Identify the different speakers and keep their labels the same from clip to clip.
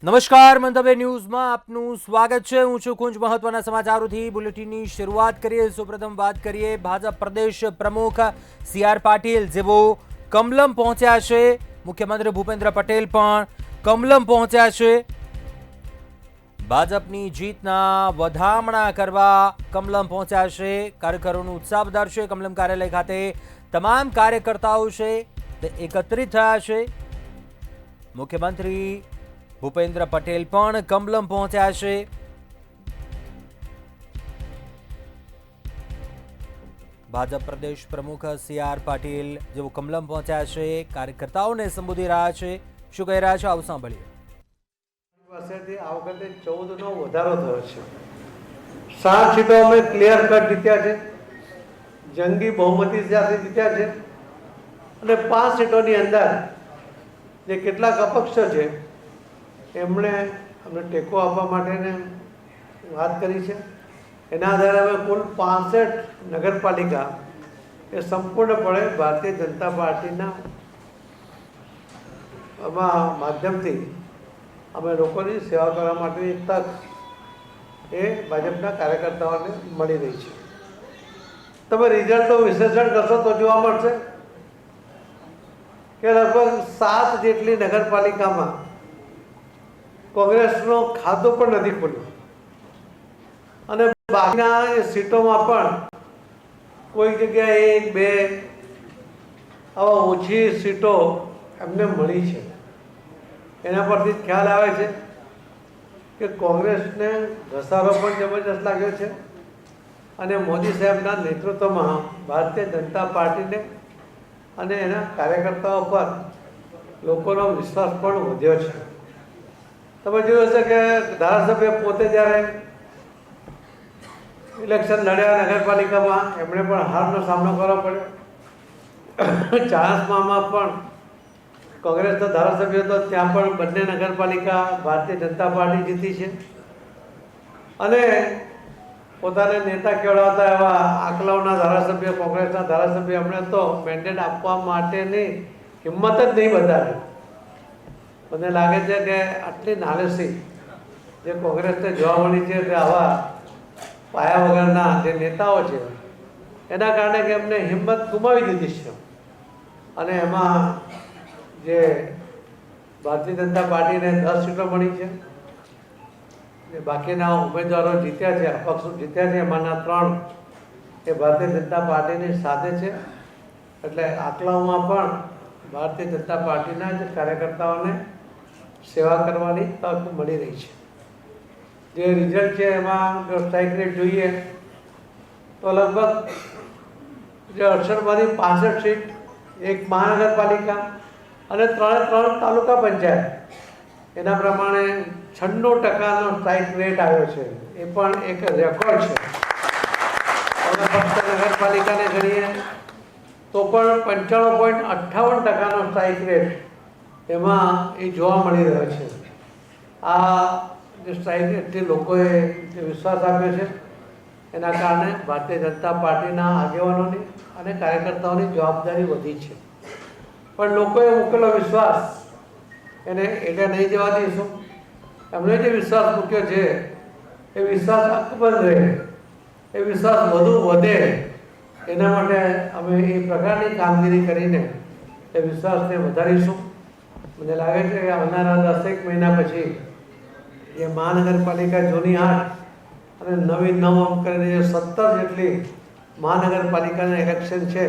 Speaker 1: નમસ્કાર, મંતવ્ય ન્યૂઝમાં આપનું સ્વાગત છે। હું છું કુંજ। મહત્વના સમાચારોથી બુલેટિનની શરૂઆત કરીએ। સૌપ્રથમ વાત કરીએ ભાજપ પ્રદેશ પ્રમુખ સી.આર. પાટીલ, જેઓ કમલમ પહોંચ્યા છે। મુખ્યમંત્રી ભૂપેન્દ્ર પટેલ પણ કમલમ પહોંચ્યા છે। ભાજપની જીતના વધામણા કરવા કમલમ પહોંચ્યા છે। કાર્યકરોનો ઉત્સાહ વધારશે। કમલમ કાર્યાલય ખાતે તમામ કાર્યકર્તાઓ છે તે એકત્રિત થયા છે। મુખ્યમંત્રી ભૂપેન્દ્ર પટેલ પણ કમલમ પહોંચ્યા છે। ભાજપ પ્રદેશ પ્રમુખ સી.આર. પાટીલ જેઓ કમલમ પહોંચ્યા છે, કાર્યકર્તાઓને સંબોધી રહ્યા છે। શું કહી રહ્યા છે, આવું સાંભળીએ।
Speaker 2: પાસેથી આ વખતે 14નો વધારો થયો છે। 7 સીટો અમે ક્લિયર કટ જીત્યા છે, જંગી બહુમતી સાથે જીત્યા છે અને 5 સીટોની અંદર જે કેટલાક અપક્ષ છે એમણે અમને ટેકો આપવા માટેને વાત કરી છે। એના આધારે અમે કુલ 65 નગરપાલિકા એ સંપૂર્ણપણે ભારતીય જનતા પાર્ટીના માધ્યમથી અમે લોકોની સેવા કરવા માટેની તક એ ભાજપના કાર્યકર્તાઓને મળી રહી છે। તમે રિઝલ્ટનું વિશ્લેષણ કરશો તો જોવા મળશે કે લગભગ 7 જેટલી નગરપાલિકામાં કોંગ્રેસનો ખાતું પણ નથી ખુલ્યું અને બાકીના એ સીટોમાં પણ કોઈ જગ્યાએ 1-2 આવા ઓછી સીટો એમને મળી છે। એના પરથી ખ્યાલ આવે છે કે કોંગ્રેસને ઘસારો પણ જબરજસ્ત લાગ્યો છે અને મોદી સાહેબના નેતૃત્વમાં ભારતીય જનતા પાર્ટીને અને એના કાર્યકર્તાઓ પર લોકોનો વિશ્વાસ પણ વધ્યો છે। તમે જોયું હશે કે ધારાસભ્ય પોતે જ્યારે ઇલેક્શન લડ્યા નગરપાલિકામાં એમણે પણ હારનો સામનો કરવો પડ્યો। ચાણસ્મામાં પણ કોંગ્રેસનો ધારાસભ્ય હતો, ત્યાં પણ બંને નગરપાલિકા ભારતીય જનતા પાર્ટી જીતી છે અને પોતાને નેતા કહેવાતા એવા આંકલાવના ધારાસભ્ય, કોંગ્રેસના ધારાસભ્ય એમણે તો મેન્ડેટ આપવા માટેની હિંમત જ નહીં બતાવી। મને લાગે છે કે આટલી નાલેસી જે કોંગ્રેસને જોવા મળી છે તે આવા પાયા વગરના જે નેતાઓ છે એના કારણે કે એમને હિંમત ગુમાવી દીધી છે અને એમાં જે ભારતીય જનતા પાર્ટીને 10 સીટો મળી છે, જે બાકીના ઉમેદવારો જીત્યા છે, અપક્ષો જીત્યા છે, એમાંના 3 એ ભારતીય જનતા પાર્ટીની સાથે છે। એટલે આંકલાઓમાં પણ ભારતીય જનતા પાર્ટીના જ કાર્યકર્તાઓને સેવા કરવાની તક મળી રહી છે। જે રિઝલ્ટ છે એમાં જો સ્ટ્રાઇક રેટ જોઈએ તો લગભગ જે 68માંથી 65 સીટ, એક મહાનગરપાલિકા અને 3 તાલુકા પંચાયત, એના પ્રમાણે 96% સ્ટ્રાઇક રેટ આવ્યો છે। એ પણ એક રેકોર્ડ છે। અમે ફક્ત નગરપાલિકાને ગણીએ તો પણ 95.58% સ્ટ્રાઇક રેટ એમાં એ જોવા મળી રહ્યો છે। આ જે સ્ટ્રાઇક રેટથી લોકોએ જે વિશ્વાસ આપ્યો છે એના કારણે ભારતીય જનતા પાર્ટીના આગેવાનોની અને કાર્યકર્તાઓની જવાબદારી વધી છે। પણ લોકોએ મૂકેલો વિશ્વાસ એને એટલે નહીં જવા દઈશું। એમણે જે વિશ્વાસ મૂક્યો છે એ વિશ્વાસ અકબંધ રહે, એ વિશ્વાસ વધે, એના માટે અમે એ પ્રકારની કામગીરી કરીને એ વિશ્વાસને વધારીશું। મને લાગે છે કે આવનારા 10 મહિના પછી જે મહાનગરપાલિકા જૂની 8 અને નવી 9 કરીને જે 17 જેટલી મહાનગરપાલિકાના ઇલેક્શન છે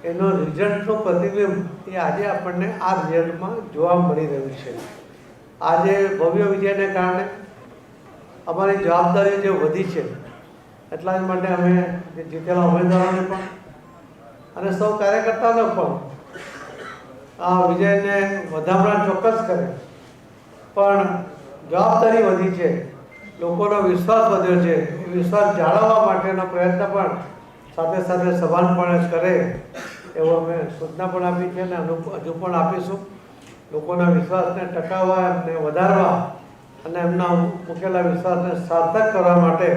Speaker 2: એનો રિઝલ્ટનું પ્રતિબિંબ એ આજે આપણને આ રિઝલ્ટમાં જોવા મળી રહ્યું છે। આજે ભવ્ય વિજયને કારણે અમારી જવાબદારી જે વધી છે એટલા જ માટે અમે જે જીતેલા ઉમેદવારોને પણ અને સૌ કાર્યકર્તાઓને પણ આ વિજયને વધામણા ચોક્કસ કરે, પણ જવાબદારી વધી છે, લોકોનો વિશ્વાસ વધ્યો છે, એ વિશ્વાસ જાળવવા માટેનો પ્રયત્ન પણ સાથે સાથે સભાનપણે કરે એવો અમે સૂચના પણ આપી છે અને હજુ પણ આપીશું। લોકોના વિશ્વાસને ટકાવવા, એમને વધારવા અને એમના મૂકેલા વિશ્વાસને સાર્થક કરવા માટે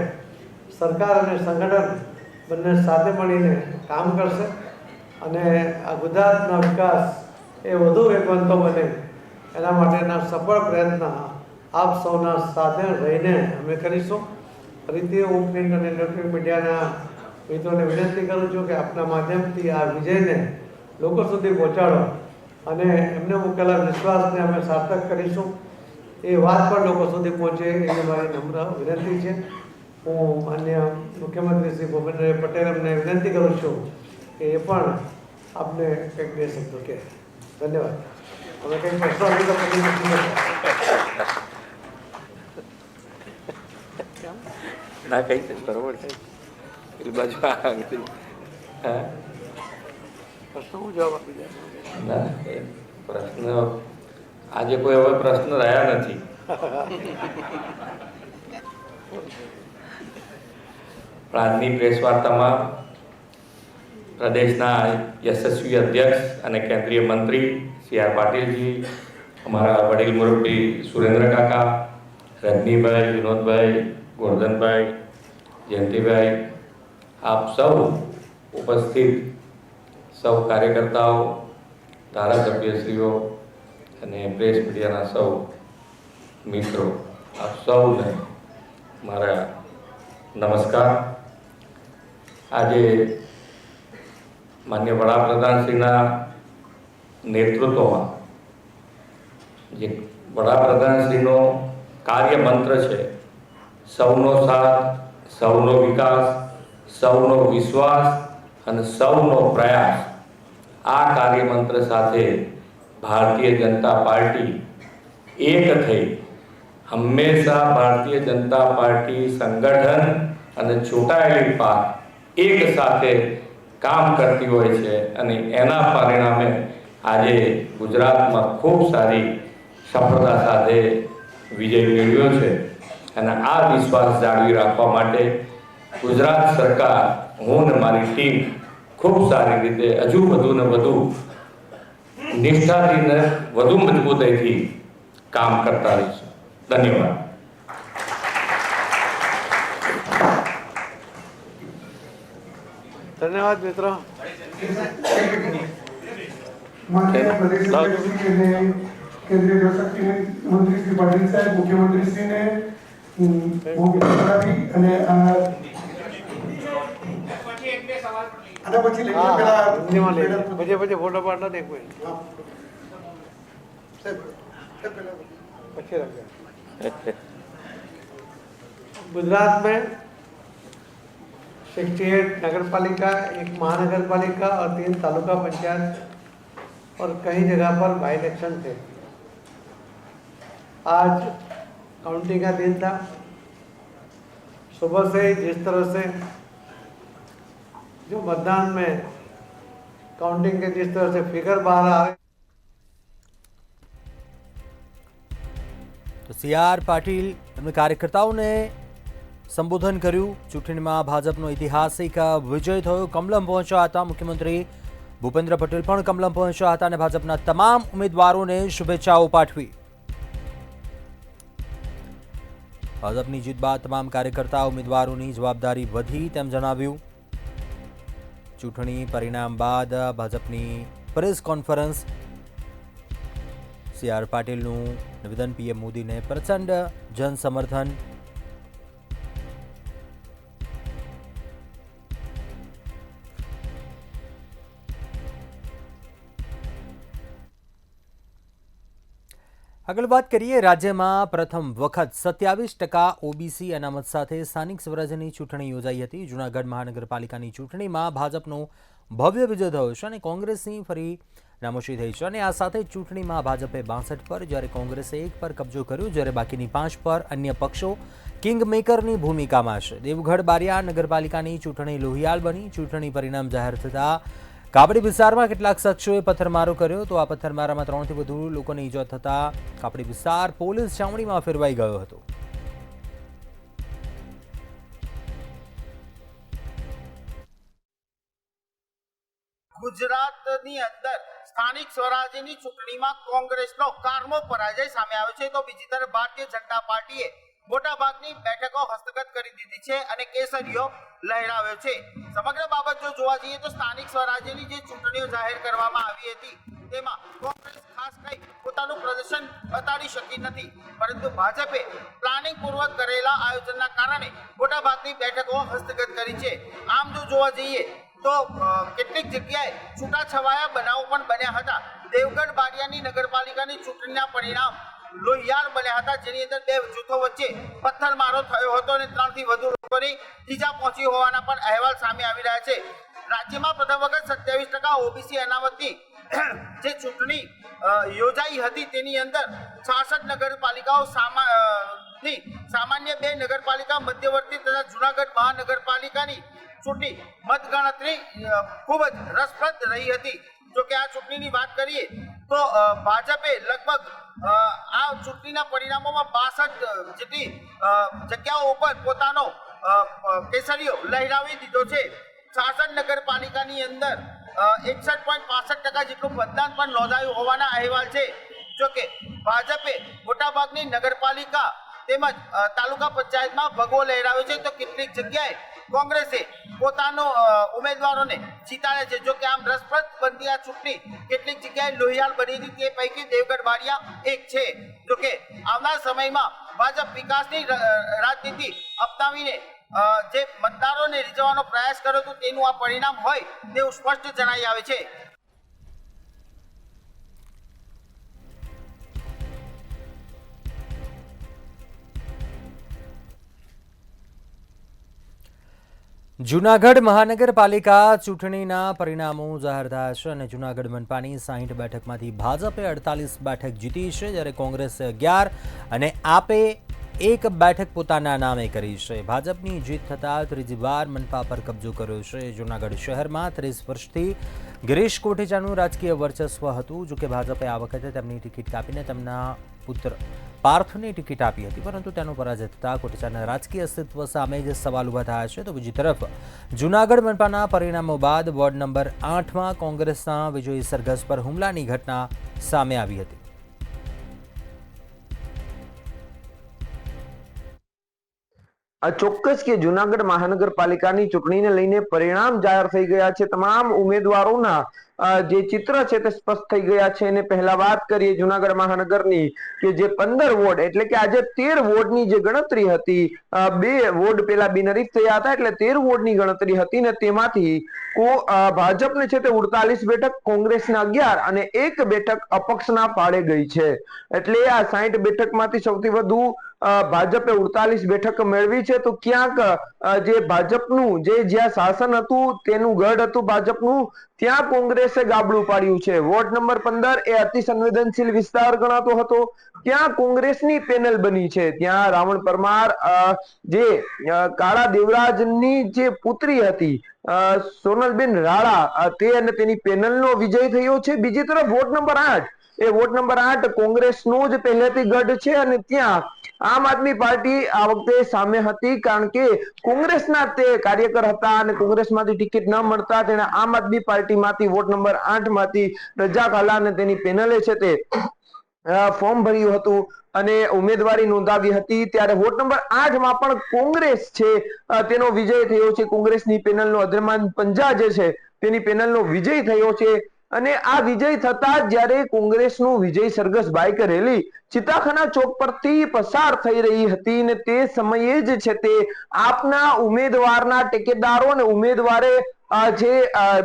Speaker 2: સરકાર અને સંગઠન બંને સાથે મળીને કામ કરશે અને આ ગુજરાતનો વિકાસ એ વધુ વેગવંતો બને એના માટેના સફળ પ્રયત્ન આપ સૌના સાથે રહીને અમે કરીશું. ફરીથી હું પ્રિન્ટ અને ઇલેક્ટ્રોનિક મીડિયાના મિત્રોને વિનંતી કરું છું કે આપના માધ્યમથી આ વિજયને લોકો સુધી પહોંચાડો અને એમને મૂકેલા વિશ્વાસને અમે સાર્થક કરીશું. એ વાત પણ લોકો સુધી પહોંચે એવી મારી નમ્ર વિનંતી છે. હું માન્ય મુખ્યમંત્રી શ્રી ભૂપેન્દ્રભાઈ પટેલ એમને વિનંતી કરું છું કે એ પણ આપને કંઈક બે શબ્દો કહે. ધન્યવાદ. હવે કંઈક પ્રશ્નો આવી તો પછી નથી
Speaker 3: ના કઈ છે બરોબર છે એ બાજુ
Speaker 2: પ્રશ્નો હું જવાબ આપી દે.
Speaker 3: ના એ પ્રશ્ન આજે કોઈ હવે પ્રશ્ન રહ્યા નથી. પણ આજની પ્રેસ વાર્તામાં પ્રદેશના યશસ્વી અધ્યક્ષ અને કેન્દ્રીય મંત્રી સી આર પાટીલજી, અમારા વડીલ મુરબ્બી સુરેન્દ્ર કાકા, રજનીભાઈ, વિનોદભાઈ, ગોરધનભાઈ, જયંતિભાઈ, આપ સૌ ઉપસ્થિત સૌ કાર્યકર્તાઓ, ધારાસભ્યશ્રીઓ અને પ્રેસ મીડિયાના સૌ મિત્રો, આપ સૌને મારા નમસ્કાર. આજે માન્ય વડાપ્રધાનશ્રીના નેતૃત્વમાં જે વડાપ્રધાનશ્રીનો કાર્ય મંત્ર છે, સૌનો સાથ, સૌનો વિકાસ, સૌનો વિશ્વાસ અને સૌનો પ્રયાસ, આ કાર્યમંત્ર સાથે ભારતીય જનતા પાર્ટી એક થઈ હંમેશા ભારતીય જનતા પાર્ટી સંગઠન અને ચૂંટાયેલી પાર્ટી એક સાથે કામ કરતી હોય છે અને એના પરિણામે આજે ગુજરાતમાં ખૂબ સારી સફળતા સાથે વિજય મેળવ્યો છે. અને આ વિશ્વાસ જાળવી રાખવા માટે ગુજરાત સરકાર, હું ને મારી ટીમ ખૂબ સારી રીતે હજુ વધુ ને વધુ નિષ્ઠાથી ને વધુ મજબૂતાઈથી કામ કરતા રહીશું. ધન્યવાદ.
Speaker 2: ધન્યવાદ મિત્રો.
Speaker 4: माननीय प्रदेश अध्यक्ष श्री ने केंद्रीय जल शक्ति मंत्री श्री पाटिल साहब, मुख्यमंत्री श्री ने
Speaker 2: પછી ફોટો પાડો ને એક મિનિટ પછી रख गुजरात में 68 नगर पालिका, एक महानगर पालिका और 3 तालुका पंचायत और कई जगह पर बाई इलेक्शन थे. आज काउंटिंग का दिन था. सुबह से जिस तरह से जो मतदान में काउंटिंग के जिस तरह से फिगर बाहर आ रहे,
Speaker 1: તો સી આર પાટીલ એમણે કાર્યકર્તાઓને સંબોધન કર્યું. ચૂંટણીમાં ભાજપનો ઐતિહાસિક વિજય થયો. કમલમ પહોંચ્યા હતા મુખ્યમંત્રી ભૂપેન્દ્ર પટેલ પણ કમલમ પહોંચ્યા હતા અને ભાજપના તમામ ઉમેદવારોને શુભેચ્છાઓ પાઠવી. ભાજપની જીત બાદ તમામ કાર્યકર્તા ઉમેદવારોની જવાબદારી વધી તેમ જણાવ્યું. ચૂંટણી પરિણામ બાદ ભાજપની પ્રેસ કોન્ફરન્સ. સી આર પાટીલનું નિવેદન, પીએમ મોદીને પ્રચંડ જનસમર્થન. આગળ વાત કરીએ. રાજ્યમાં પ્રથમ વખત 27% ઓબીસી અનામત સાથે સ્થાનિક સ્વરાજ્યની ચૂંટણી યોજાઈ હતી. જૂનાગઢ મહાનગરપાલિકાની ચૂંટણીમાં ભાજપનો ભવ્ય વિજય થયો છે અને કોંગ્રેસની ફરી નામોશી થઈ છે. અને આ સાથે ચૂંટણીમાં ભાજપે 62 પર, જ્યારે કોંગ્રેસે 1 પર કબજો કર્યો, જ્યારે બાકીની 5 પર અન્ય પક્ષો કિંગ મેકરની ભૂમિકામાં છે. દેવગઢ બારિયા નગરપાલિકાની ચૂંટણી લોહિયાળ બની. ચૂંટણી પરિણામ જાહેર થતાં કાપડી વિસ્તારમાં કેટલાક શખ્સોએ પથ્થરમારો કર્યો. તો આ પથ્થરમારામાં 3 થી વધુ લોકોને ઈજા થતાં કાપડી વિસ્તાર પોલીસ છાવણીમાં ફેરવાઈ ગયો હતો.
Speaker 5: ગુજરાતની અંદર સ્થાનિક સ્વરાજ્યની ચૂંટણીમાં કોંગ્રેસનો કારમો પરાજય સામે આવ્યો છે. તો બીજી તરફ ભારતીય જનતા પાર્ટીએ મોટા ભાગની બેઠકો હસ્તગત કરી દીધી છે અને કેસરીઓ લહેરાવ્યો છે. સમગ્ર બાબત જો જોવા જઈએ તો સ્થાનિક સ્વરાજ્યની જે ચૂંટણીઓ જાહેર કરવામાં આવી હતી તેમાં કોંગ્રેસ ખાસ કઈ પોતાનું પ્રદર્શન બતાડી શકી નથી, પરંતુ ભાજપે પ્લાનિંગ પૂર્વક કરેલા આયોજનના કારણે મોટાભાગની બેઠકો હસ્તગત કરી છે. આમ જો જોવા જઈએ તો કેટલીક જગ્યાએ છૂટાછવાયા બનાવો પણ બન્યા હતા. દેવગઢ બારિયાની નગરપાલિકાની ચૂંટણીના પરિણામ લોહિયાળ બન્યા હતા, જેની અંદર બે જૂથો વચ્ચે પથ્થરમારો થયો હતો અને 3 થી વધુ લોકોની ઈજા પહોંચી હોવાના પણ અહેવાલ સામે આવી રહ્યા છે. રાજ્યમાં પ્રથમ વખત 27% ઓબીસી અનામતની જે ચૂંટણી યોજાઈ હતી તેની અંદર 66 નગરપાલિકાઓ સામાન્ય 2 નગરપાલિકા મધ્યવર્તી તથા જૂનાગઢ મહાનગરપાલિકાની ચૂંટણી મતગણતરી ખૂબ જ રસપ્રદ રહી હતી. જો કે આ ચૂંટણીની વાત કરીએ તો ભાજપે લગભગ આ ચૂંટણીના પરિણામોમાં 62 જેટલી જગ્યાઓ ઉપર પોતાનો કેસરીઓ લહેરાવી દીધો છે. 66 નગરપાલિકાની અંદર 61.65% જેટલું મતદાન પણ નોંધાયું હોવાના અહેવાલ છે. જો કે ભાજપે મોટાભાગની નગરપાલિકા તેમજ તાલુકા પંચાયતમાં ભગવો લહેરાવ્યો છે, તો કેટલીક જગ્યાએ કોંગ્રેસે પોતાનો ઉમેદવારોને જીતાડ્યા છે. જો કે આમ રસપ્રદ બનતી આ ચૂંટણી કેટલીક જગ્યાએ લોહિયાળ બની હતી, તે પૈકી દેવગઢ બારિયા એક છે. જો કે આવનાર સમયમાં ભાજપ વિકાસની રાજનીતિ અપનાવીને જે મતદારોને રીઝવવાનો પ્રયાસ કર્યો હતો તેનું આ પરિણામ હોય તેવું સ્પષ્ટ જણાઈ આવે છે.
Speaker 1: જૂનાગઢ મહાનગરપાલિકા ચૂંટણીના પરિણામો જાહેર થયા છે અને જૂનાગઢ મનપાની 60 બેઠકમાંથી ભાજપે 48 બેઠક જીતી છે, જ્યારે કોંગ્રેસે 11 અને આપે 1 બેઠક પોતાના નામે કરી છે. ભાજપની જીત થતાં ત્રીજી વાર મનપા પર કબજો કર્યો છે. જૂનાગઢ શહેરમાં 30 વર્ષથી ગિરીશ કોટેચાનું રાજકીય વર્ચસ્વ હતું. જોકે ભાજપે આ વખતે તેમની ટિકિટ કાપીને તેમના પુત્ર પાર્થને ટિકિટ આપી હતી, પરંતુ તેનો પરાજય થતાં કોટેચાના રાજકીય અસ્તિત્વ સામે જ સવાલ ઉભા થયા છે. તો બીજી તરફ જૂનાગઢ મનપાના પરિણામો બાદ વોર્ડ નંબર 8માં કોંગ્રેસના વિજયી સરઘસ પર હુમલાની ઘટના સામે આવી હતી.
Speaker 6: ચોક્કસ કે જૂનાગઢ મહાનગરપાલિકાની ચૂંટણીને લઈને પરિણામ જાહેર થઈ ગયા છે. તમામ ઉમેદવારોના જે ચિત્ર છે તે સ્પષ્ટ થઈ ગયા છે. અને પહેલા વાત કરીએ જૂનાગઢ મહાનગરની કે જે 15 વોર્ડ એટલે કે આજે 13 વોર્ડની જે ગણતરી હતી, 2 વોર્ડ પેલા બિનહરીફ થયા હતા, એટલે 13 વોર્ડની ગણતરી હતી ને તેમાંથી ભાજપને છે તે 48 બેઠક, કોંગ્રેસના 11 અને 1 બેઠક અપક્ષના ફાળે ગઈ છે. એટલે આ 60 બેઠકમાંથી સૌથી વધુ ભાજપે 48 બેઠક મેળવી છે. તો ક્યાંક જે ભાજપનું જ્યાં શાસન હતું તેનું ગઢ હતું ભાજપનું, ત્યાં કોંગ્રેસે ગાબડું પાડ્યું છે. વોર્ડ નંબર 15 એ અતિ સંવેદનશીલ વિસ્તાર ગણાતો હતો, ત્યાં કોંગ્રેસની પેનલ બની છે. ત્યાં રાવણ પરમાર જે કાળા દેવરાજની જે પુત્રી હતી સોનલબેન રાળા, તે અને તેની પેનલનો વિજય થયો છે. બીજી તરફ વોર્ડ નંબર 8 એ વોર્ડ નંબર 8 કોંગ્રેસનો જ પહેલેથી ગઢ છે અને ત્યાં આમ આદમી પાર્ટી આ વખતે સામે હતી, કારણ કે કોંગ્રેસના તે કાર્યકર હતા અને કોંગ્રેસમાંથી ટિકિટ ન મળતા તેણે આમ આદમી પાર્ટીમાંથી વોર્ડ નંબર 8 માંથી રજા ખાલા અને તેની પેનલે છે તે ફોર્મ ભર્યું હતું અને ઉમેદવારી નોંધાવી હતી. ત્યારે વોર્ડ નંબર 8 માં પણ કોંગ્રેસ છે તેનો વિજય થયો છે. કોંગ્રેસની પેનલનો અધ્યમાન પંજા જે છે તેની પેનલનો વિજય થયો છે. અને આ વિજય થતા જ્યારે કોંગ્રેસનું વિજય સરઘસ બાઇક રેલી ચિતાખાના ચોક પરથી પસાર થઈ રહી હતી ને તે સમયે જ છે તે આપના ઉમેદવારના ટેકેદારો અને ઉમેદવારે જે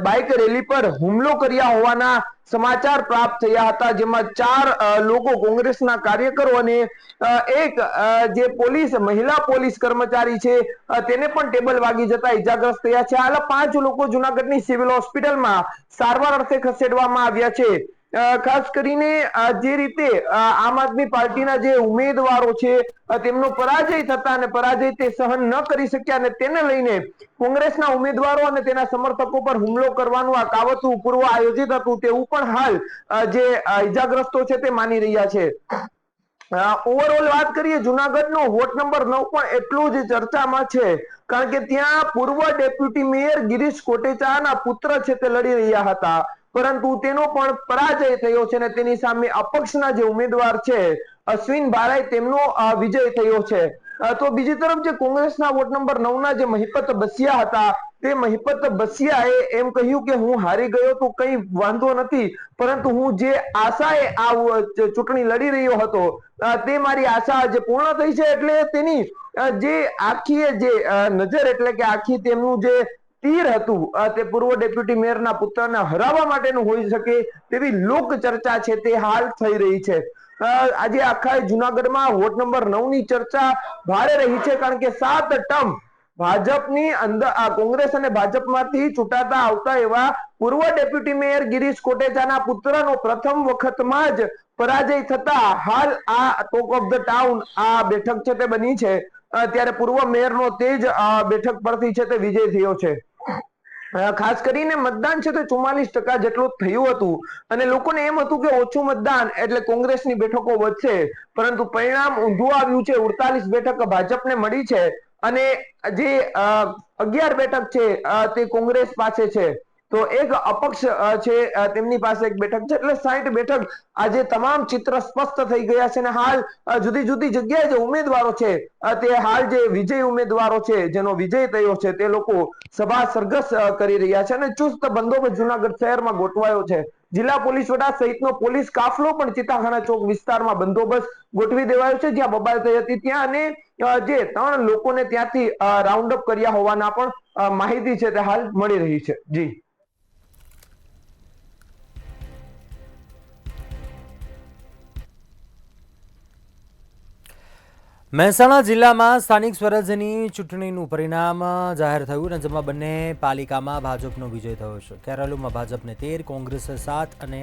Speaker 6: બાઇક રેલી પર હુમલો કર્યા હોવાના સમાચાર પ્રાપ્ત થયા હતા, જેમાં 4 લોકો કોંગ્રેસના કાર્યકરો અને એક જે મહિલા પોલીસ કર્મચારી છે તેને પણ ટેબલ વાગી જતા ઈજાગ્રસ્ત થયા છે. હાલ 5 લોકો જૂનાગઢની સિવિલ હોસ્પિટલમાં સારવાર અર્થે ખસેડવામાં આવ્યા છે. ખાસ કરીને જે રીતે આમ આદમી પાર્ટીના જે ઉમેદવારો છે તેમનો પરાજય થતા અને પરાજય તે સહન ન કરી શક્યા અને તેને લઈને કોંગ્રેસના ઉમેદવારો અને તેના સમર્થકો પર હુમલો કરવાનું આ કાવતરું પૂર્વ આયોજિત હતું તેવું પણ હાલ જે ઈજાગ્રસ્તો છે તે માની રહ્યા છે. ઓવરઓલ વાત કરીએ જૂનાગઢનો વોર્ડ નંબર 9 પણ એટલું જ ચર્ચામાં છે, કારણ કે ત્યાં પૂર્વ ડેપ્યુટી મેયર ગિરીશ કોટેચાના પુત્ર છે તે લડી રહ્યા હતા, પરંતુ તેનો પણ પરાજય થયો છે અને તેની સામે અપક્ષના જે ઉમેદવાર છે અશ્વિન બારાઈ તેમનો વિજય થયો છે. તો બીજી તરફ જે કોંગ્રેસના વોર્ડ નંબર 9 ના જે મહિપત બસિયા હતા તે મહિપત બસિયાએ એમ કહ્યું કે હું હારી ગયો તો કંઈ વાંધો નથી, પરંતુ હું જે આશાએ આ ચૂંટણી લડી રહ્યો હતો તે મારી આશા આજે પૂર્ણ થઈ છે. એટલે તેની જે આખી જે નજર એટલે કે આખી તેમનું જે તીર હતું તે પૂર્વ ડેપ્યુટી મેયરના પુત્રને હરાવવા માટેનું હોઈ શકે તેવી લોક ચર્ચા છે તે હાલ થઈ રહી છે. આજે આખા જુનાગઢમાં વોર્ડ નંબર 9 ની ચર્ચા ભારે રહી છે, કારણ કે 7 ટર્મ ભાજપની અંદર કોંગ્રેસ અને ભાજપમાંથી ચૂંટાતા આવતા એવા પૂર્વ ડેપ્યુટી મેયર ગિરીશ કોટેચાના પુત્રનો પ્રથમ વખતમાં જ પરાજય થતા હાલ આ ટોક ઓફ ધ ટાઉન આ બેઠક છે તે બની છે. ત્યારે પૂર્વ મેયરનો તે જ બેઠક પરથી છે તે વિજય થયો છે. ખાસ કરીને મતદાન છે તે 44% જેટલું થયું હતું અને લોકોને એમ હતું કે ઓછું મતદાન એટલે કોંગ્રેસની બેઠકો વધશે, પરંતુ પરિણામ ઊંધું આવ્યું છે. 48 બેઠક ભાજપને મળી છે અને જે 11 બેઠક છે તે કોંગ્રેસ પાસે છે. તો એક અપક્ષ છે તેમની પાસે એક બેઠક છે, એટલે 60 બેઠક આજે તમામ ચિત્ર સ્પષ્ટ થઈ ગયા છે. અને હાલ જુદી જુદી જગ્યાએ જે ઉમેદવારો છે તે હાલ જે વિજય ઉમેદવારો છે જેનો વિજય થયો છે તે લોકો સભા સરઘસ કરી રહ્યા છે અને ચુસ્ત બંદોબસ્ત જુનાગઢ શહેરમાં ગોઠવાયો છે. જિલ્લા પોલીસ વડા સહિતનો પોલીસ કાફલો પણ ચિત્તાખાના ચોક વિસ્તારમાં બંદોબસ્ત ગોઠવી દેવાયો છે, જ્યાં બબાલ થઈ હતી ત્યાં. અને જે 3 લોકોને ત્યાંથી રાઉન્ડ અપ કર્યા હોવાના પણ માહિતી છે તે હાલ મળી રહી છે. જી
Speaker 1: મહેસાણા જિલ્લામાં સ્થાનિક સ્વરાજ્યની ચૂંટણીનું પરિણામ જાહેર થયું અને જેમાં બંને પાલિકામાં ભાજપનો વિજય થયો છે. કેરાલુમાં ભાજપને 13, કોંગ્રેસે 7 અને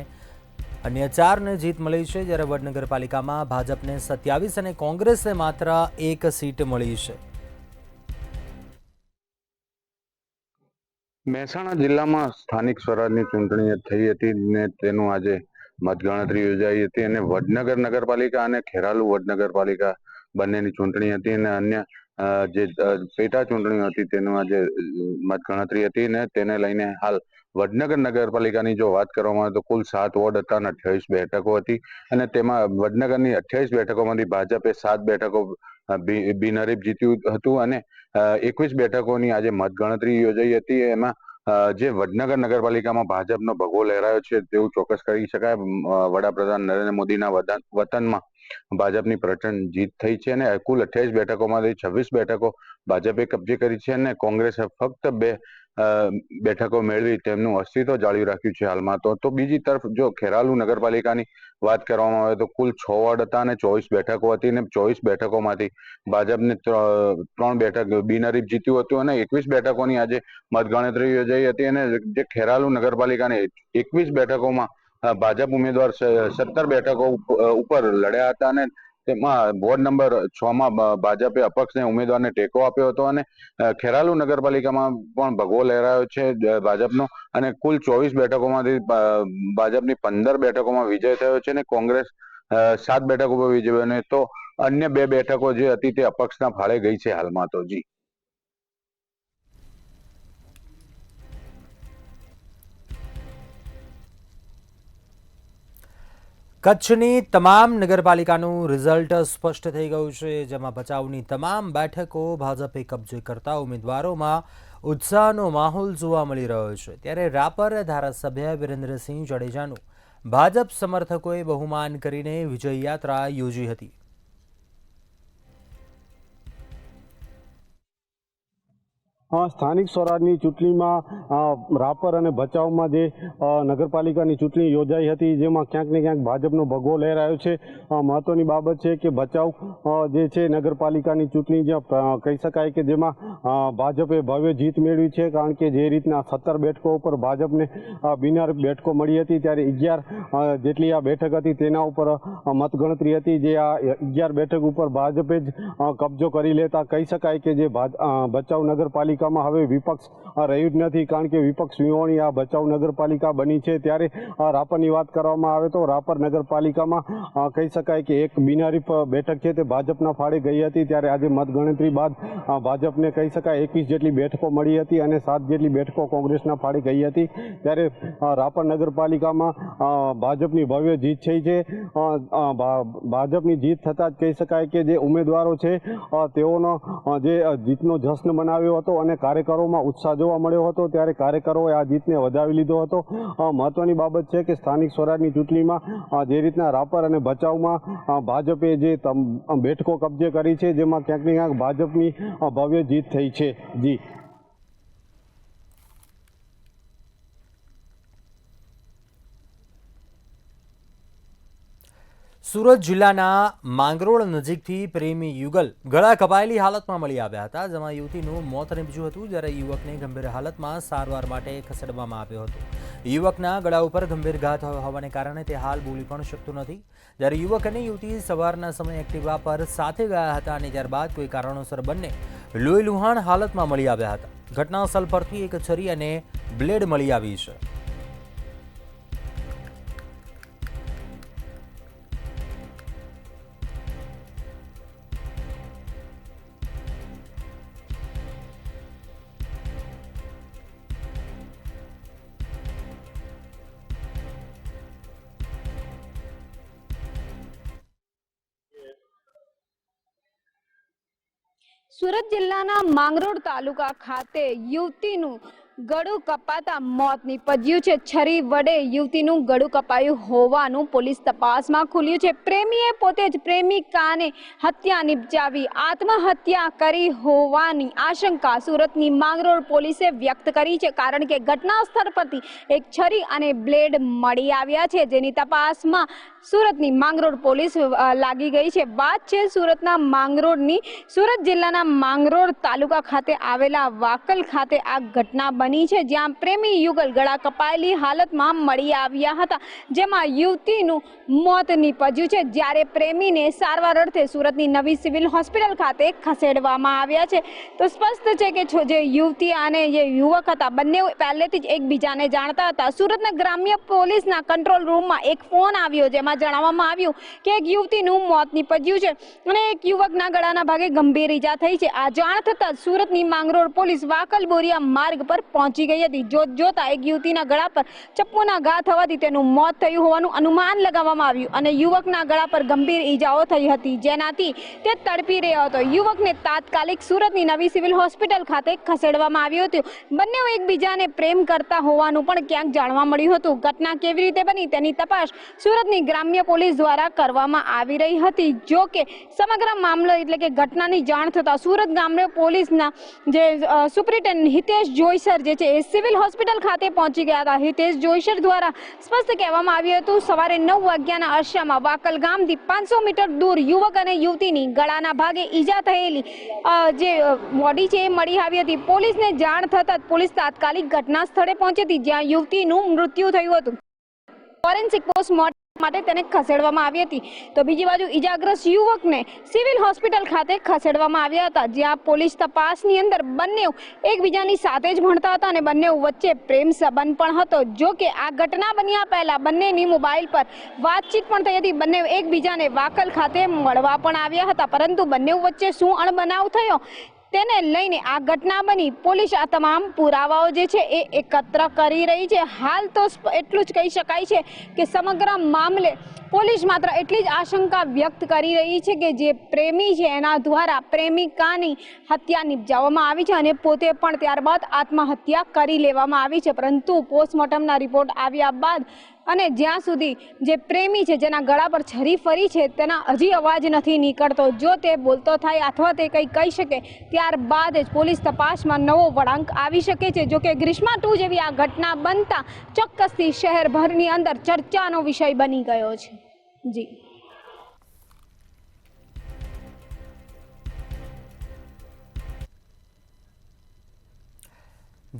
Speaker 1: અન્ય 4ને જીત મળી છે, જ્યારે વડનગરપાલિકામાં ભાજપને 27 અને કોંગ્રેસે માત્ર 1 સીટ મળી છે.
Speaker 7: મહેસાણા જિલ્લામાં સ્થાનિક સ્વરાજની ચૂંટણી થઈ હતી ને તેનું આજે મતગણતરી યોજાઈ હતી અને વડનગર નગરપાલિકા અને ખેરાલુ વડનગરપાલિકા બંનેની ચૂંટણી હતી અને અન્ય જે પેટા ચૂંટણીઓ હતી તેનું આજે મતગણતરી હતી ને તેને લઈને હાલ વડનગર નગરપાલિકાની જો વાત કરવામાં આવે તો કુલ 7 વોર્ડ હતા અને 28 બેઠકો હતી અને તેમાં વડનગરની 28 બેઠકોમાંથી ભાજપે 7 બેઠકો બિનહરીફ જીત્યું હતું અને 21 બેઠકોની આજે મતગણતરી યોજાઈ હતી. એમાં જે વડનગર નગરપાલિકામાં ભાજપનો ભગવો લહેરાયો છે તેવું ચોક્કસ કહી શકાય. વડાપ્રધાન નરેન્દ્ર મોદીના વતનમાં ભાજપની પ્રચંડ જીત થઈ છે અને કુલ 28 બેઠકોમાંથી 26 બેઠકો ભાજપે કબજે કરી છે અને કોંગ્રેસે ફક્ત 2 બેઠકો મેળવી તેમનું અસ્તિત્વ જાળવી રાખ્યું છે હાલમાં. તો બીજી તરફ જો ખેરાલુ નગરપાલિકાની વાત કરવામાં આવે તો કુલ 6 વોર્ડ હતા અને 24 બેઠકો હતી અને 24 બેઠકોમાંથી ભાજપને 3 બેઠક બિનહરીફ જીત્યું હતું અને 21 બેઠકોની આજે મતગણતરી યોજાઈ હતી અને જે ખેરાલુ નગરપાલિકાની 21 બેઠકોમાં ભાજપ ઉમેદવાર 17 બેઠકો ઉપર લડ્યા હતા અને તેમાં વોર્ડ નંબર 6 માં ભાજપે અપક્ષને ઉમેદવારને ટેકો આપ્યો હતો અને ખેરાલુ નગરપાલિકામાં પણ ભગવો લહેરાયો છે ભાજપનો અને કુલ 24 બેઠકોમાંથી ભાજપની 15 બેઠકોમાં વિજય થયો છે અને કોંગ્રેસ 7 બેઠકો પર વિજય બન્યો. તો અન્ય 2 બેઠકો જે હતી તે અપક્ષના ફાળે ગઈ છે હાલમાં. તો જી
Speaker 1: કચ્છની તમામ નગરપાલિકાનું રિઝલ્ટ સ્પષ્ટ થઈ ગયું છે, જેમાં ભચાઉની તમામ બેઠકો ભાજપે કબજે કરતા ઉમેદવારોમાં ઉત્સાહનો માહોલ જોવા મળી રહ્યો છે. ત્યારે રાપર ધારાસભ્ય વિરેન્દ્રસિંહ જાડેજાનું ભાજપ સમર્થકોએ બહુમાન કરીને વિજય યાત્રા યોજી હતી.
Speaker 8: સ્થાનિક સ્વરાજની ચૂંટણીમાં રાપર અને ભચાઉમાં જે નગરપાલિકાની ચૂંટણી યોજાઈ હતી જેમાં ક્યાંક ને ક્યાંક ભાજપનો ભગવો લહેરાયો છે. મહત્વની બાબત છે કે ભચાઉ જે છે નગરપાલિકાની ચૂંટણી જ્યાં કહી શકાય કે જેમાં ભાજપે ભવ્ય જીત મેળવી છે, કારણ કે જે રીતના 17 બેઠકો ઉપર ભાજપને બિનહરીફ બેઠકો મળી હતી ત્યારે 11 જેટલી આ બેઠક હતી તેના ઉપર મતગણતરી હતી. જે આ 11 બેઠક ઉપર ભાજપે જ કબજો કરી લેતા કહી શકાય કે જે ભચાઉ નગરપાલિકા હવે વિપક્ષ રહ્યું જ નથી, કારણ કે વિપક્ષ વિહોણી આ ભચાઉ નગરપાલિકા બની છે. ત્યારે રાપરની વાત કરવામાં આવે તો રાપર નગરપાલિકામાં કહી શકાય કે એક બિનહરીફ બેઠક છે તે ભાજપના ફાળે ગઈ હતી. ત્યારે આજે મતગણતરી બાદ ભાજપને કહી શકાય 21 જેટલી બેઠકો મળી હતી અને 7 જેટલી બેઠકો કોંગ્રેસના ફાળે ગઈ હતી. ત્યારે રાપર નગરપાલિકામાં ભાજપની ભવ્ય જીત થઈ છે. ભાજપની જીત થતાં જ કહી શકાય કે જે ઉમેદવારો છે તેઓનો જે જીતનો જશ્ન મનાવ્યો હતો અને કાર્યકરોમાં ઉત્સાહ જોવા મળ્યો હતો, ત્યારે કાર્યકરોએ આ જીતને વધાવી લીધો હતો. મહત્વની બાબત છે કે સ્થાનિક સ્વરાજની ચૂંટણીમાં જે રીતના રાપર અને ભચાઉમાં ભાજપે જે બેઠકો કબજે કરી છે, જેમાં ક્યાંક ને ક્યાંક ભાજપની ભવ્ય જીત થઈ છે. જી
Speaker 1: સુરત જિલ્લાના માંગરોળ નજીકથી પ્રેમી યુગલ ગળા કપાયેલી હાલતમાં મળી આવ્યા હતા, જેમાં યુવતીનું મોત નીપજ્યું હતું, જ્યારે યુવકને ગંભીર હાલતમાં સારવાર માટે ખસેડવામાં આવ્યો હતો. યુવકના ગળા ઉપર ગંભીર ઘા થયો હોવાને કારણે તે હાલ બોલી પણ શકતો નથી. જ્યારે યુવક અને યુવતી સવારના સમયે એક્ટિવા પર સાથે ગયા હતા અને ત્યારબાદ કોઈ કારણોસર બંને લોહીલુહાણ હાલતમાં મળી આવ્યા હતા. ઘટના સ્થળ પરથી એક છરી અને બ્લેડ મળી આવી છે.
Speaker 9: સુરત જિલ્લાના માંગરોળ તાલુકા ખાતે યુવતીનું ગળું કપાતા મોત નીપજ્યું છે. છરી વડે યુવતીનું ગળું કપાયું હોવાનું પોલીસ તપાસમાં ખુલ્યું છે. પ્રેમીએ પોતે જ પ્રેમિકાને હત્યા નિપજાવી આત્મહત્યા કરી હોવાની આશંકા સુરતની માંગરોળ પોલીસે વ્યક્ત કરી છે, કારણ કે ઘટના સ્થળ પરથી એક છરી અને બ્લેડ મળી આવ્યા છે, જેની તપાસમાં સુરતની માંગરોળ પોલીસ લાગી ગઈ છે. વાત છે સુરતના માંગરોળની. સુરત જિલ્લાના માંગરોળ તાલુકા ખાતે આવેલા વાકલ ખાતે આ ઘટના બની છે, જ્યાં પ્રેમી યુગલ ગળા કપાયેલી હાલતમાં મળી આવ્યા હતા, જેમાં યુવતીનું મોત નીપજ્યું છે, જ્યારે પ્રેમીને સારવાર અર્થે સુરતની નવી સિવિલ હોસ્પિટલ ખાતે ખસેડવામાં આવ્યા છે. તો સ્પષ્ટ છે કે જે યુવતી અને જે યુવક હતા, બંને પહેલેથી જ એકબીજાને જાણતા હતા. સુરતના ગ્રામ્ય પોલીસના કંટ્રોલ રૂમમાં એક ફોન આવ્યો, જેમાં જણાવવામાં આવ્યું કે એક યુવતીનું મોત નીપજ્યું છે અને એક યુવકના ગળાના ભાગે ગંભીર ઈજા થઈ છે. આ જાણ થતાં સુરતની માંગરોળ પોલીસ વાકલ બોરિયા માર્ગ પર પહોંચી ગઈ હતી. જોતા એક યુવતીના ગળા પર ચપ્પુના ઘા થવાથી તેનું મોત થયું હોવાનું અનુમાન લગાવવામાં આવ્યું અને યુવકના ગળા પર ગંભીર ઈજાઓ થઈ હતી, જેનાથી તે તડપી રહ્યો હતો. યુવકને તાત્કાલિક સુરતની નવી સિવિલ હોસ્પિટલ ખાતે ખસેડવામાં આવ્યું હતું. બંને એકબીજાને પ્રેમ કરતા હોવાનું પણ ક્યાંક જાણવા મળ્યું હતું. ઘટના કેવી રીતે બની તેની તપાસ સુરતની ગ્રામ્ય પોલીસ દ્વારા કરવામાં આવી રહી હતી. જો કે સમગ્ર મામલો એટલે કે ઘટનાની જાણ થતાં સુરત ગ્રામ્ય પોલીસના જે સુપ્રિન્ટેન્ડન્ટ હિતેશ જોઈસર જે છે એ સિવિલ હોસ્પિટલ ખાતે પહોંચી ગયા હતા. હિતેશ જોઈસર દ્વારા સ્પષ્ટ કહેવામાં આવ્યું હતું, સવારે 9 વાગ્યાના અરસામાં વાકલ ગામથી 500 મીટર દૂર યુવક અને યુવતીની ગળાના ભાગે ઈજા થયેલી જે બોડી છે એ મળી આવી હતી. પોલીસને જાણ થતાં પોલીસ તાત્કાલિક ઘટના સ્થળે પહોંચી હતી, જ્યાં યુવતીનું મૃત્યુ થયું હતું. ફોરેન્સિક પોસ્ટમોર્ટમ માટે તેને ખસેડવામાં આવી હતી. તો બીજી બાજુ ઈજાગ્રસ્ત યુવકને સિવિલ હોસ્પિટલ ખાતે ખસેડવામાં આવ્યા હતા, જ્યાં પોલીસ તપાસની અંદર બંને એકબીજાની સાથે જ ભણતા હતા અને બંને વચ્ચે પ્રેમ સંબંધ પણ હતો. જો કે આ ઘટના બન્યા પહેલા બંનેની મોબાઈલ પર વાતચીત પણ થઈ હતી. બંને એકબીજાને વાકલ ખાતે મળવા પણ આવ્યા હતા, પરંતુ બંને વચ્ચે શું અણબનાવ થયો તેને લઈને આ ઘટના બની. પોલીસ આ તમામ પુરાવાઓ જે છે એ એકત્ર કરી રહી છે. હાલ તો એટલું જ કહી શકાય છે કે સમગ્ર મામલે પોલીસ માત્ર એટલી જ આશંકા વ્યક્ત કરી રહી છે કે જે પ્રેમી છે એના દ્વારા પ્રેમિકાની હત્યા નિપજાવવામાં આવી છે અને પોતે પણ ત્યારબાદ આત્મહત્યા કરી લેવામાં આવી છે. પરંતુ પોસ્ટમોર્ટમના રિપોર્ટ આવ્યા બાદ અને જ્યાં સુધી જે પ્રેમી છે જેના ગળા પર છરી ફરી છે તેના હજી અવાજ નથી નીકળતો. જો તે બોલતો થાય અથવા તે કંઈ કહી શકે ત્યારબાદ જ પોલીસ તપાસમાં નવો વળાંક આવી શકે છે. જો કે ગ્રીષ્મા 2 જેવી આ ઘટના બનતા ચોક્કસથી શહેરભરની અંદર ચર્ચાનો વિષય બની ગયો છે. જી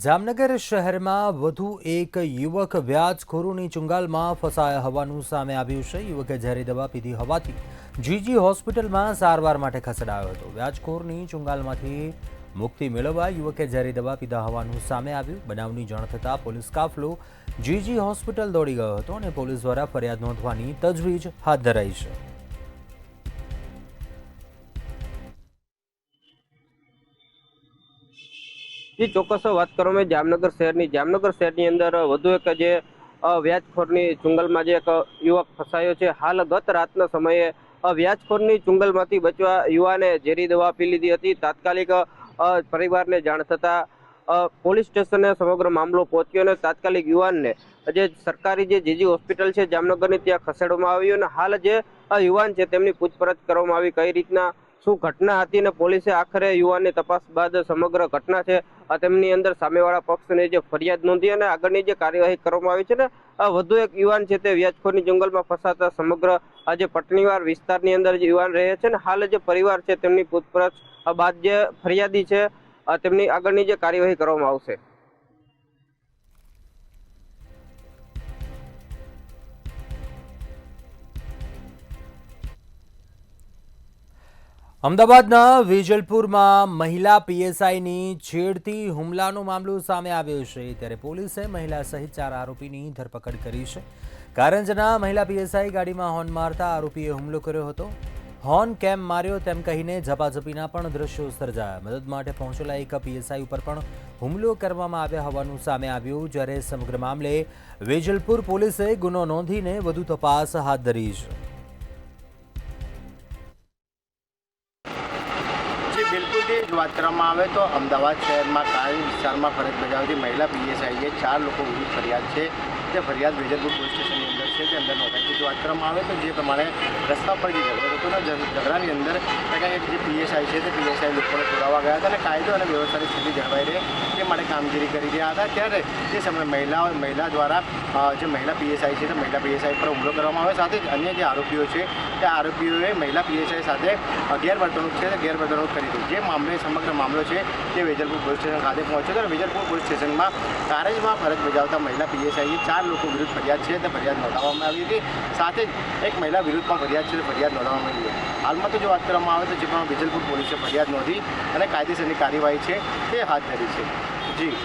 Speaker 1: જામનગર શહેરમાં વધુ એક યુવક વ્યાજખોરોની ચુંગાલમાં ફસાયા હોવાનું સામે આવ્યું છે. યુવકે ઝેરી દવા પીધી હોવાથી જીજી હોસ્પિટલમાં સારવાર માટે ખસેડાયો હતો. વ્યાજખોરની ચુંગાલમાંથી મુક્તિ મેળવવા યુવકે ઝેરી દવા પીધા હોવાનું સામે આવ્યું. બનાવની જાણ થતાં પોલીસ કાફલો જીજી હોસ્પિટલ દોડી ગયો હતો અને પોલીસ દ્વારા ફરિયાદ નોંધવાની તજવીજ હાથ ધરાઈ છે.
Speaker 10: જે ચોક્કસ વાત કરવામાં જામનગર શહેરની અંદર વધુ એક જે વ્યાજખોરની ચુંગલમાં જે એક યુવક ફસાયો છે. હાલ ગત રાતના સમયે વ્યાજખોરની ચુંગલમાંથી બચવા યુવાને ઝેરી દવા પી લીધી હતી. તાત્કાલિક પરિવારને જાણ થતા પોલીસ સ્ટેશને સમગ્ર મામલો પહોંચ્યો અને તાત્કાલિક યુવાનને જે સરકારી જે જીજી હોસ્પિટલ છે જામનગરની ત્યાં ખસેડવામાં આવ્યું અને હાલ જે યુવાન છે તેમની પૂછપરછ કરવામાં આવી, કઈ રીતના શું ઘટના હતી અને પોલીસે આખરે યુવાનની તપાસ બાદ સમગ્ર ઘટના છે તેમની અંદર સામેવાળા પક્ષને જે ફરિયાદ નોંધી અને આગળની જે કાર્યવાહી કરવામાં આવી છે ને વધુ એક યુવાન છે તે વ્યાજખોરની જંગલમાં ફસાતા સમગ્ર જે પટણીવાર વિસ્તારની અંદર જે યુવાન રહે છે ને હાલ જે પરિવાર છે તેમની પૂછપરછ બાદ જે ફરિયાદી છે તેમની આગળની જે કાર્યવાહી કરવામાં આવશે।
Speaker 1: અમદાવાદના વેજલપુરમાં મહિલા પીએસઆઈની છેડતી હુમલાનો મામલો સામે આવ્યો છે, ત્યારે પોલીસે મહિલા સહિત 4 આરોપીની ધરપકડ કરી છે। કારંજના મહિલા પીએસઆઈ ગાડીમાં હોર્ન મારતા આરોપીએ હુમલો કર્યો હતો। હોર્ન કેમ માર્યો તેમ કહીને ઝપાઝપીના પણ દ્રશ્યો સર્જાયા। મદદ માટે પહોંચેલા એક પીએસઆઈ ઉપર પણ હુમલો કરવામાં આવ્યા હોવાનું સામે આવ્યું, જ્યારે સમગ્ર મામલે વેજલપુર પોલીસે ગુનો નોંધીને વધુ તપાસ હાથ ધરી છે।
Speaker 5: બિલકુલ જ વાત કરવામાં આવે તો અમદાવાદ શહેરમાં કાળી વિસ્તારમાં ફરજ બજાવતી મહિલા પીએસઆઈએ 4 લોકો વિરુદ્ધ ફરિયાદ છે, જે ફરિયાદ વેજલપુર પોલીસ સ્ટેશનની અંદર છે, તે અંદર નોંધાઈ છે। વાત કરવામાં આવે તો જે પ્રમાણે રસ્તા પર જે ઝઘડો હતો ને ઝઘડાની અંદર જે પીએસઆઈ છે તે પીએસઆઈ લોકોને છોડાવવા ગયા હતા અને કાયદો અને વ્યવસ્થાની સ્થિતિ જળવાઈ રહે તે માટે કામગીરી કરી રહ્યા હતા, ત્યારે તે સમયે મહિલા દ્વારા જે મહિલા પીએસઆઈ છે તે મહિલા પીએસઆઈ પર હુમલો કરવામાં આવ્યો। સાથે જ અન્ય જે આરોપીઓ છે તે આરોપીઓએ મહિલા પીએસઆઈ સાથે ગેરવર્તણૂક છે તે ગેરવર્તણૂક કરી હતી। જે મામલે સમગ્ર મામલો છે તે વેજલપુર પોલીસ સ્ટેશન ખાતે પહોંચ્યો હતો। વેજલપુર પોલીસ સ્ટેશનમાં કારજમાં ફરજ બજાવતા મહિલા પીએસઆઈએ 4 લોકો વિરુદ્ધ ફરિયાદ છે તે ફરિયાદ નોંધાવવામાં આવી હતી, સાથે જ એક મહિલા વિરુદ્ધ પણ ફરિયાદ છે તે ફરિયાદ નોંધાવવામાં આવી હતી। હાલમાં તો જો વાત કરવામાં આવે તો જે પણ વેજલપુર પોલીસે ફરિયાદ નોંધી અને કાયદેસરની કાર્યવાહી છે તે હાથ ધરી છે। જી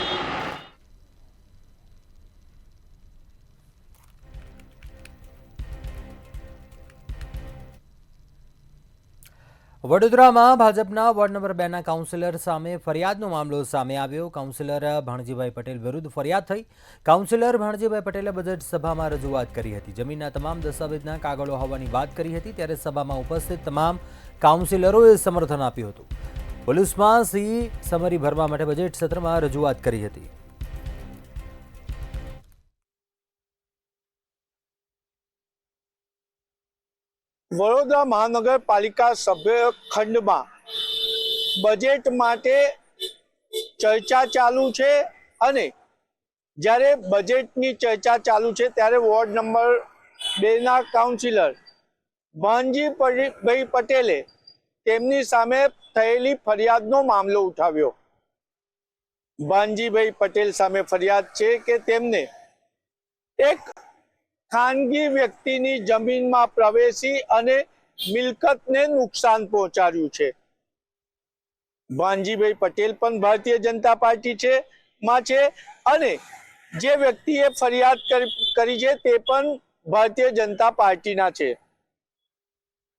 Speaker 1: વડોદરામાં ભાજપના વોર્ડ નંબર 2ના કાઉન્સિલર સામે ફરિયાદનો મામલો સામે આવ્યો। કાઉન્સિલર ભાણજીભાઈ પટેલ વિરુદ્ધ ફરિયાદ થઈ। કાઉન્સિલર ભાણજીભાઈ પટેલે બજેટ સભામાં રજૂઆત કરી હતી, જમીનના તમામ દસ્તાવેજના કાગળો હોવાની વાત કરી હતી, ત્યારે સભામાં ઉપસ્થિત તમામ કાઉન્સિલરોએ સમર્થન આપ્યું હતું। પોલીસમાં સી સમરી ભરવા માટે બજેટ સત્રમાં રજૂઆત કરી હતી।
Speaker 11: વડોદરા મહાનગરપાલિકા સભ્ય ખંડમાં બજેટ માટે ચર્ચા ચાલુ છે અને જ્યારે બજેટની ચર્ચા ચાલુ છે ત્યારે વોર્ડ નંબર 2ના કાઉન્સિલર ભાણજીભાઈ પટેલે તેમની સામે થયેલી ફરિયાદનો મામલો ઉઠાવ્યો। ભાણજીભાઈ પટેલ સામે ફરિયાદ છે કે તેમને એક ખાનગી વ્યક્તિની જમીનમાં પ્રવેશી અને મિલકતને નુકસાન પહોંચાડ્યું છે। ભાણજીભાઈ પટેલ પણ ભારતીય જનતા પાર્ટી છે અને જે વ્યક્તિએ ફરિયાદ કરી છે તે પણ ભારતીય જનતા પાર્ટીના છે।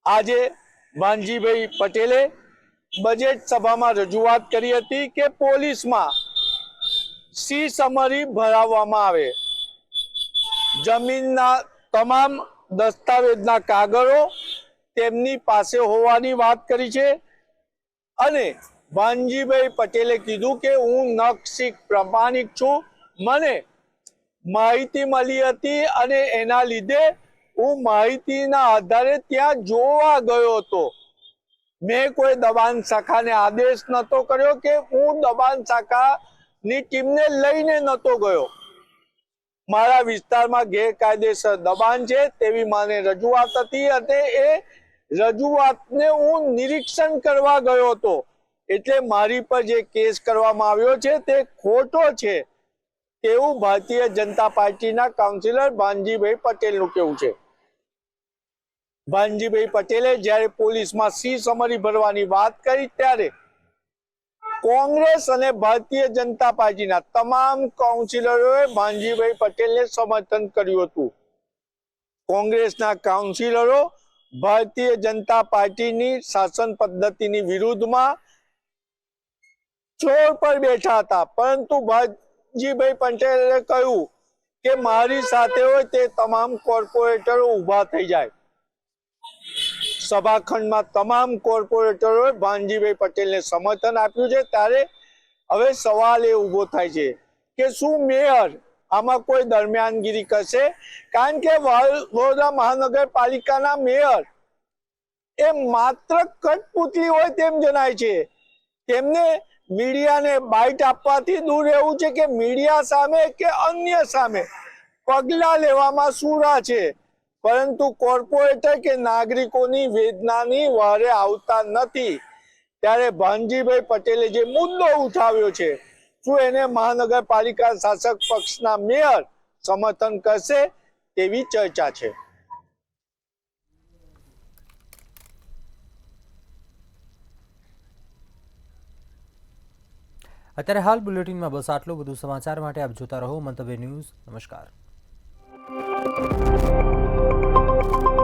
Speaker 11: આજે ભાણજીભાઈ પટેલે બજેટ સભામાં રજૂઆત કરી હતી કે પોલીસમાં સી સમરી ભરાવવામાં આવે, જમીનના તમામ દસ્તાવેજના કાગળો તેમની પાસે હોવાની વાત કરી છે અને ભાણજીભાઈ પટેલે કીધું કે હું નખશીખ પ્રમાણિક છું, મને માહિતી મળી હતી અને એના લીધે હું માહિતીના આધારે ત્યાં જોવા ગયો હતો। મેં કોઈ દબાણ શાખાને આદેશ નહોતો કર્યો કે હું દબાણ શાખાની ટીમને લઈને નહોતો ગયો। મારા વિસ્તારમાં ગેરકાયદેસર દબાણ છે તેવી માને રજૂઆત હતી અને એ રજૂઆતને હું નિરીક્ષણ કરવા ગયો હતો, એટલે મારી પર જે કેસ કરવામાં આવ્યો છે તે ખોટો છે તેવું ભારતીય જનતા પાર્ટીના કાઉન્સિલર ભાણજીભાઈ પટેલનું કહેવું છે। ભાણજીભાઈ પટેલે જ્યારે પોલીસમાં સી સમરી ભરવાની વાત કરી ત્યારે કોંગ્રેસ અને ભારતીય જનતા પાર્ટીના તમામ કાઉન્સિલરોએ ભાણજીભાઈ પટેલને સમર્થન કર્યું હતું। કોંગ્રેસના કાઉન્સિલરો ભારતીય જનતા પાર્ટીની શાસન પદ્ધતિની વિરુદ્ધમાં ચોર પર બેઠા હતા, પરંતુ ભાણજીભાઈ પટેલે કહ્યું કે મારી સાથે હોય તે તમામ કોર્પોરેટરો ઊભા થઈ જાય। સભાખંડમાં તમામ કોર્પોરેટરોએ ભાનજીભાઈ પટેલને સમર્થન આપ્યું છે, ત્યારે હવે સવાલ એ ઊભો થાય છે કે શું મેયર આમાં કોઈ દરમિયાનગીરી કરશે? કારણ કે વડોદરા મહાનગરપાલિકાના મેયર એ માત્ર કઠપૂતળી હોય તેમ જણાય છે. તેમને મીડિયાને બાઇટ આપવાથી દૂર રહેવું છે કે મીડિયા સામે કે અન્ય સામે પગલાં લેવામાં સુરા છે, પરંતુ કોર્પોરેટર કે નાગરિકોની વેદનાની વારે આવતા નથી. ત્યારે ભાનજીભાઈ પટેલે જે મુદ્દો ઉઠાવ્યો છે, શું એને મહાનગરપાલિકા શાસક પક્ષના મેયર સમર્થન કરશે તેવી ચર્ચા છે.
Speaker 1: અત્યારે હાલ બુલેટિનમાં બસ આટલું. બધું સમાચાર માટે આપ જોતા રહો મંતવ્ય ન્યૂઝ. નમસ્કાર.